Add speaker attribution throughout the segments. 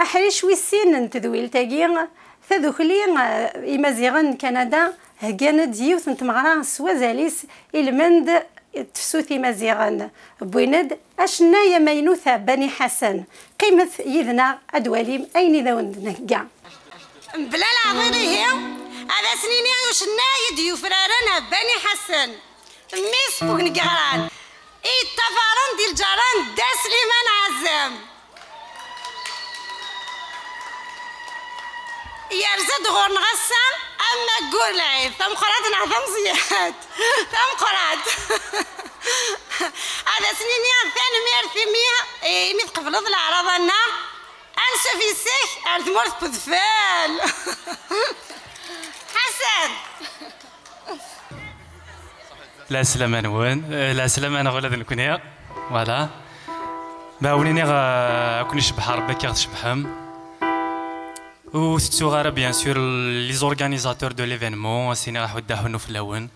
Speaker 1: أحريش ويسين تذويل تاقي تذوكلي إمازيغن كندا هكاند يوث نتمغرا سوازاليس المند تفسوثي مزيغن بويند أشنا يمينوثا بني حسن قيمة يذنا أدواليم أين ذا ونهقا
Speaker 2: بلا العظيري هي هذا سنيني وشنا يديو فرارنا بني حسن ميس بوك نقران إي التفارن ديال الجران دا سليمان عزام يرزد غور نغسان أما قول العيب ثم قرات نعظم زياد ثم قرات هذا سنيني ثاني مية ميت قبل العرض النار أنسى في السيح أرث مرث بذفال حسن
Speaker 3: لا سلامة نوان لا سلامة أنا غولاد نكونيا فوالا باوليني كون شبح ربي كي غتشبحهم و غارة بيان سور لي زورغانيزاتور دو ليفينمون سيني راح وداهنو في اللون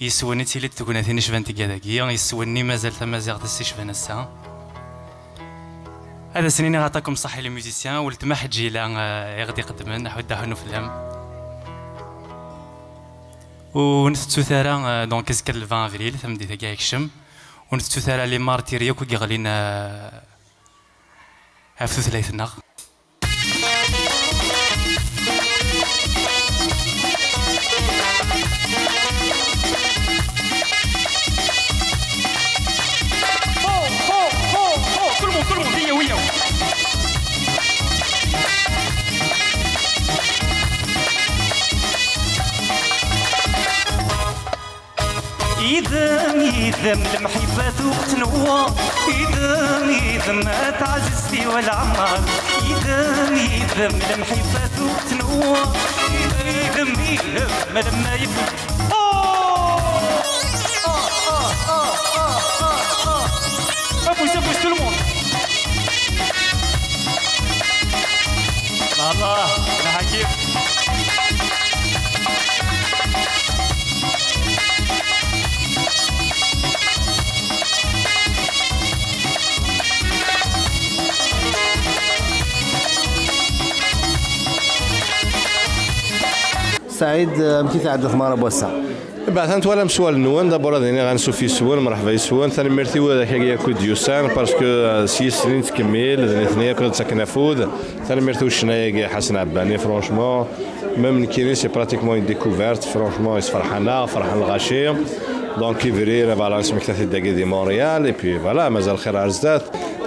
Speaker 3: يسوني تيلي تكون ثاني شفانتي كذاكي يسوني مازال تمازيغ تسي شفان الساعة هذا سنيني غعطاكم صحي لي ميوزيسيان ولتماح جيلا يغدي قدمن راح وداهنو في اللام ونثتو ثارا دونك كازكا 20 افريل ثم دي ثاكا يكشم ونثتو ثارا لي مارتيريا كو كيغلينا عفثو ثلاثنا
Speaker 4: يذم المحبة تنوى يذم تعززتي والعمار يذم المحبة تنوى يذم لما يفهم ابوس tout le monde الله يا حكيم
Speaker 5: سعيد متي تعدث مارا بوسع
Speaker 6: بعد انت ولا مسوال نوان دابا راني غنسو في سوان مرحبا يسوان ثاني ميرتي هذاك ياكو ديوسان باسكو 6 سنين تكمل ثاني كنت ساكنه فود ثاني ميرتي وشنايا حسن عباني فرونشمون ميم نكيري سي براتيكمون اون ديكوفيرت فرونشمون فرحانه فرحان الغاشي دونك كيفري فوالا اسمك تاثي داكي دي مونريال اي بي فوالا مازال الخير على الزاد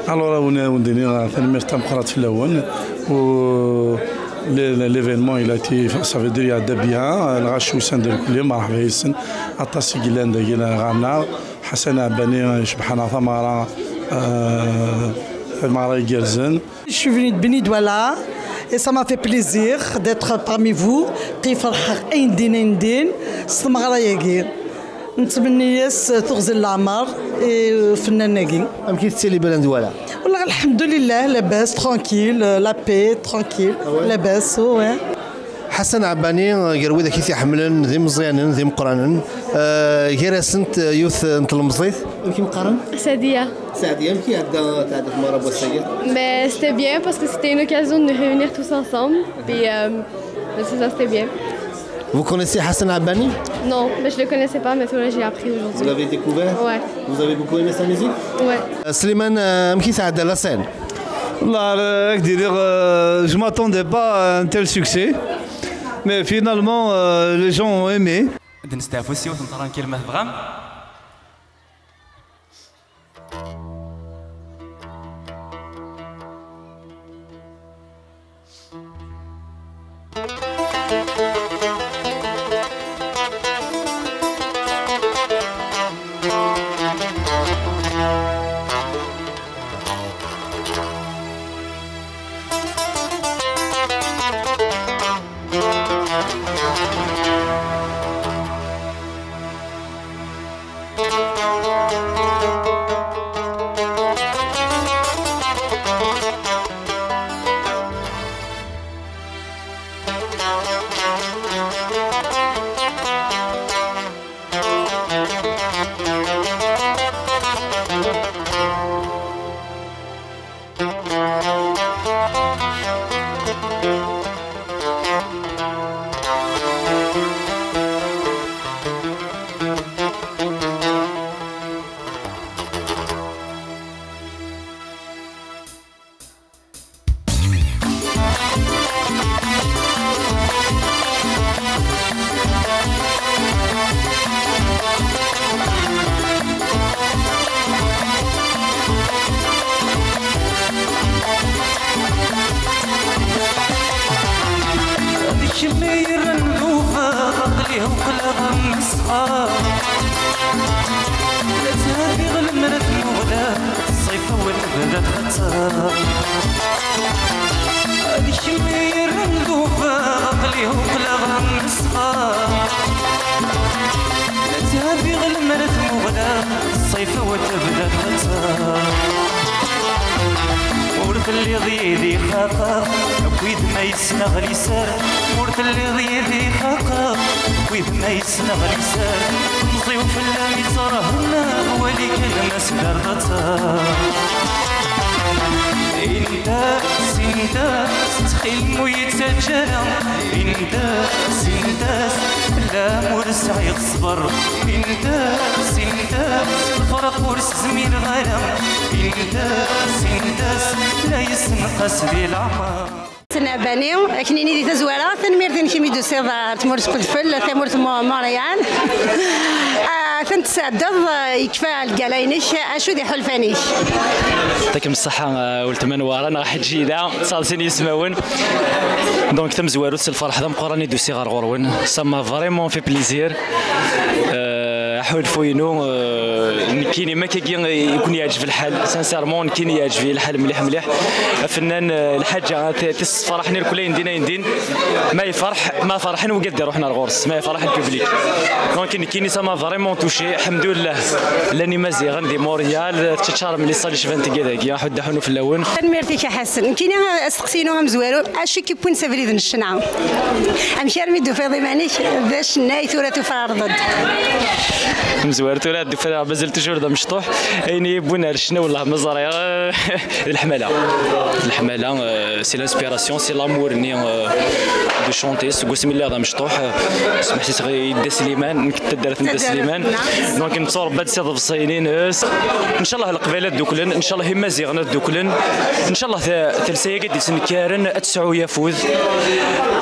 Speaker 7: الوغ ونديني ثاني ميرتي مقرات في الاول و l'événement il a été ça veut dire يعدى بها الغاشو سندر كل مرحبا يسن عطاسي قلان داكينا غانا حسن عباني شبحنا ثمره ثمره يجرزن
Speaker 8: Je suis venue de Benidouala et ça m'a fait plaisir d'être parmi vous قيفرح اين دين استمغرا ياكي نتمنى ياس تغزل العمر فنان ناكي
Speaker 5: ام كي تسالي بلندوالا
Speaker 8: والله الحمد لله لاباس ترانكيل لا بي ترانكيل لاباس وي
Speaker 5: حسن عباني قروي كيف يحملن ذي مزيانن ذي مقرانن غير سنت يوث انت المزيت يمكن مقارن
Speaker 9: Sadia.
Speaker 5: سعديه يمكن تعدت مره بوسيه
Speaker 9: Mais c'était bien parce que c'était une occasion de nous réunir tous ensemble. Puis c'est ça, c'était bien.
Speaker 5: Vous connaissez Hassan Abani?
Speaker 9: Non, mais je le connaissais pas, mais toi là j'ai appris aujourd'hui.
Speaker 5: Vous l'avez découvert?
Speaker 9: Ouais.
Speaker 5: Vous avez beaucoup aimé sa musique?
Speaker 9: Ouais.
Speaker 5: Slimane, qui ça a la scène?
Speaker 7: Je ne m'attendais pas à un tel succès, mais finalement les gens ont aimé.
Speaker 4: غليه وقلغ مسخار لا تهابي غلمرت مغلا الصيف والبلد خطار الشمير مذوبة غليه وقلغ مسخار لا تهابي غلمرت مغلا الصيف والبلد خطار ورث اللي ضيدي خاقا ويد ما يسنغ لسان ورث اللي ضيدي خاقا ويد ما يسنغ لسان نصيو في اللام يصرهنا ولي كلمة سكرتها انت سنداس تخيل ويتسجل انت سنداس لا مرسع يصبر انت سنداس الفرق ورس زميل غرام انت سنداس لا يسنقس بالعمر
Speaker 2: سنة باني كنيني دي تزوارة تنمير دين كيمي دو سيضا تمورس قدفل تمورس موريان تنتسعدد يكفى القلاينيش اشو دي حلفانيش
Speaker 10: يعطيكم الصحة ولتمن ورانا واحد جيدة صالسين يسمعون دونك تم زوارو الفرح ذا مقراني دو صغار غرون سما فريمون في بليزير حول فوينو كيني ما يكون يعجب الحال سانسيرمون كيني يعجب الحال مليح مليح فنان الحاجه فرحني الكلين يندين ما يفرح ما فرحنا وقد روحنا الغرس ما يفرح البوبليك دونك كيني سما فريمون توشي الحمد لله لاني مزيغ دي موريال تشار ملي صالي شفنت كذا حد حنو في اللون
Speaker 2: ميرتي حسن كيني استقسينوهم زوارو اشو كيبون سافريد الشنعه امشي رمي دو فيضي مانيش باش ناي ثورة فرضد
Speaker 10: مزوارتو لا دفا مازال تجور دا مشطوح يعني بونا رشنا والله مزرعه الحماله سي لانسبيراسيون سي لامور ني دو شونتي سمي الله دا مشطوح سمحتي تغي دا سليمان نكتب دارت دا سليمان دونك نتصور بعد سي ضفصينين ان شاء الله القبيلات دوكلن ان شاء الله هما زيغنا دوكلن ان شاء الله ثلثيه قد سنكارن اتسعو يفوز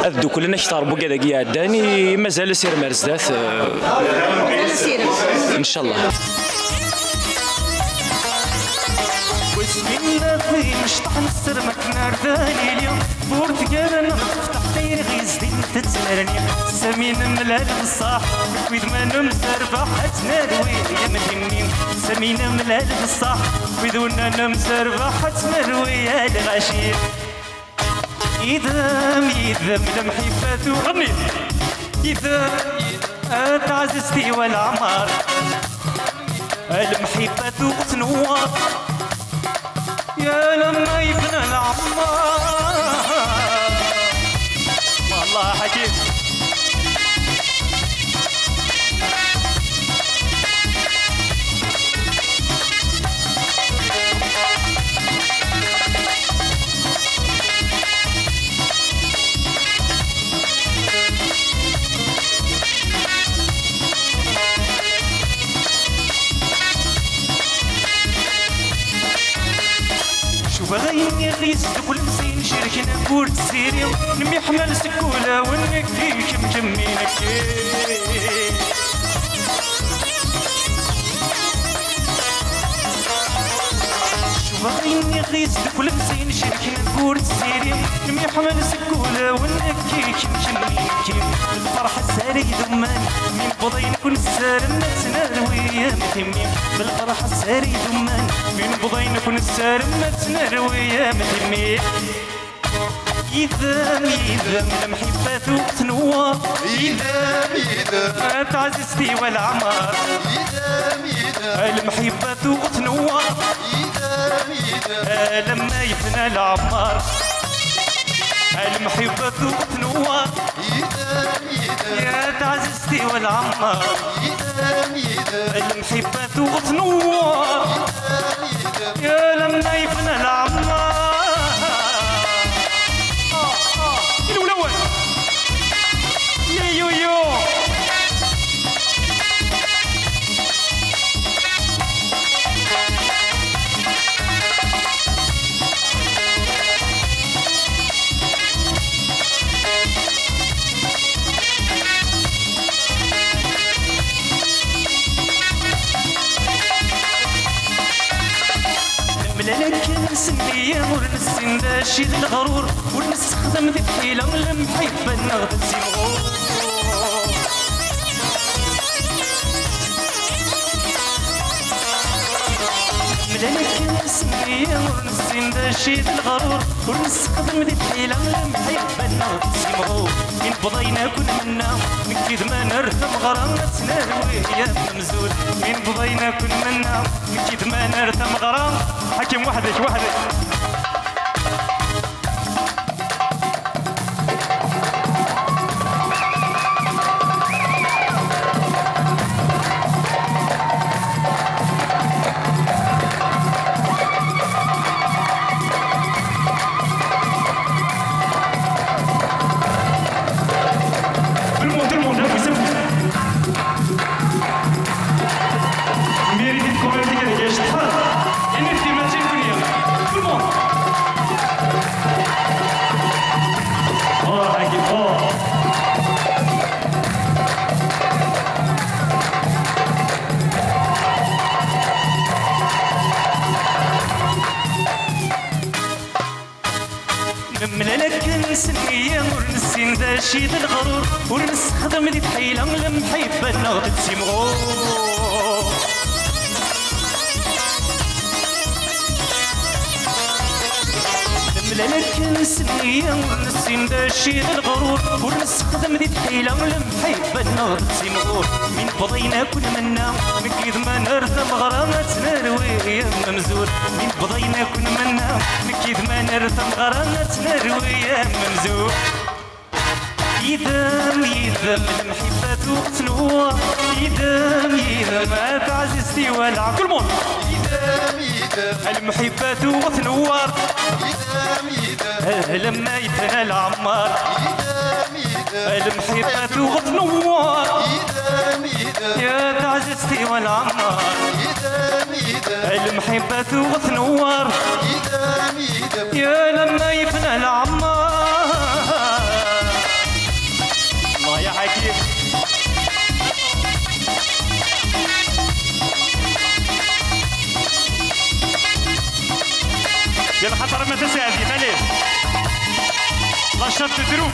Speaker 10: دوكلن اختار بوكا داكيا عداني مازال سير مرزدات ان شاء الله
Speaker 4: وسمينا في مشطح نسر مكنا رداني اليوم بورتقال نفتح خير غيزدين تتسرني سمين ملال بصاح ويد ما نمسر بحتنا روي يا مهنين سمين ملال بصاح ويد ونا نمسر بحتنا روي يا الغشير يدم لمحي فاتو غني يدم تعززتي والعمار المحبة تنوار يا لما يبنى العمار والله حكيم بغيني غيز كل مسين شركنا كورت سيري نمي حمل سكولة ونكي كمكمينك بغيني غيز كل مسين شركنا كورت سيري نمي حمل سكولة ونكي كمكمينك الفرحة ساري دمان من بضين كل سار متنا ويا مهمين بالفرحة ساري دمان من بضين كل سار متنا ويا مهمين يذم المحبة تنوار يذم تعززتي والعمار يذم المحبة تنوار يذم لما يفنى العمار المحبة تنوار يا تعززتي والعمار المحبة تنوار يا لما يفنى العمار الأول يو يو ملالك نسمية ونسن داشي الغرور ونستخدم ذي الحيلة المحبة نغدى الزمغور مملك نسمية ونفسي ندشيد الغرور ونستخدم ذي الحيلة المحبة نغتسمغو من بضينا كل منا نكيد ما نرثم غرامنا تناروي يا ممزول من بضينا كل منا نكيد ما نرثم غرام حكم وحدك مملك نسمية ونسي ندشيد الغرور ونستخدم ذي الحيلة المحبة نغتسمغو مملك نسمية ونسي ندشيد الغرور ونستخدم ذي الحيلة المحبة نغتسمغو من بضينا كل منا نكيد ما نرثم غرامة نروي يا ممزول من بضينا كل منا نكيد ما نرثم غرامة نروي يا ممزول يدم المحبة تنوى يدم ما تعززتي ولا كل مون يدم المحبة تنوار لما يفنى العمار المحبة تنوار يا تعززتي والعمار المحبة تنوار يا لما يفنى العمار الله يا حكيم يلا خطر ما تساعدي خليه لا شط تدروب